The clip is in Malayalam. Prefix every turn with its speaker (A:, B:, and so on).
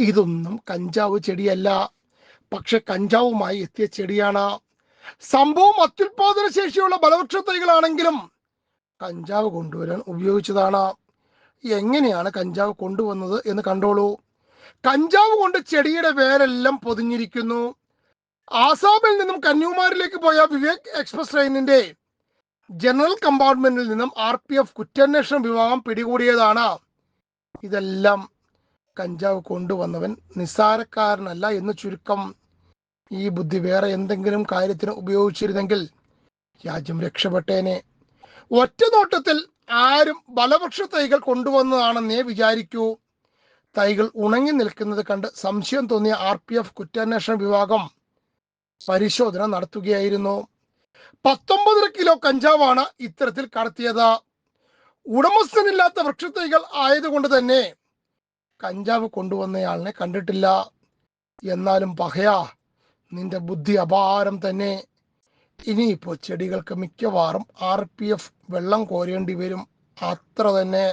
A: ഇതൊന്നും കഞ്ചാവ് ചെടിയല്ല, പക്ഷെ കഞ്ചാവുമായി എത്തിയ ചെടിയാണ്. സംഭവം അത്യുൽപാദന ശേഷിയുള്ള ബലവൃക്ഷ തൈകളാണെങ്കിലും കഞ്ചാവ് കൊണ്ടുവരാൻ ഉപയോഗിച്ചതാണ്. എങ്ങനെയാണ് കഞ്ചാവ് കൊണ്ടുവന്നത് എന്ന് കണ്ടോളൂ. കഞ്ചാവ് കൊണ്ട് ചെടിയുടെ വേരെല്ലാം പൊതിഞ്ഞിരിക്കുന്നു. ആസാമിൽ നിന്നും കന്യാകുമാരിയിലേക്ക് പോയ വിവേക് എക്സ്പ്രസ് ട്രെയിനിന്റെ ജനറൽ കമ്പാർട്ട്മെന്റിൽ നിന്നും RPF കുറ്റാന്വേഷണ വിഭാഗം പിടികൂടിയതാണ്. ഇതെല്ലാം കഞ്ചാവ് കൊണ്ടുവന്നവൻ നിസ്സാരക്കാരനല്ല എന്ന് ചുരുക്കം. ഈ ബുദ്ധി വേറെ എന്തെങ്കിലും കാര്യത്തിന് ഉപയോഗിച്ചിരുന്നെങ്കിൽ രാജ്യം രക്ഷപ്പെട്ടേനെ. ഒറ്റ നോട്ടത്തിൽ ആരും ബലവൃക്ഷ തൈകൾ കൊണ്ടുവന്നതാണെന്നേ വിചാരിക്കൂ. തൈകൾ ഉണങ്ങി നിൽക്കുന്നത് കണ്ട് സംശയം തോന്നിയ RPF കുറ്റാന്വേഷണ വിഭാഗം പരിശോധന നടത്തുകയായിരുന്നു. 19.5 കിലോ കഞ്ചാവാണ് ഇത്തരത്തിൽ കടത്തിയത്. ഉടമസ്ഥനില്ലാത്ത വൃക്ഷത്തൈകൾ ആയതുകൊണ്ട് തന്നെ കഞ്ചാവ് കൊണ്ടുവന്നയാളിനെ കണ്ടിട്ടില്ല. എന്നാലും പഹയാ, നിന്റെ ബുദ്ധി അപാരം തന്നെ. ഇനിയിപ്പോ ചെടികൾക്ക് മിക്കവാറും RPF വെള്ളം കോരേണ്ടി വരും, അത്ര തന്നെ.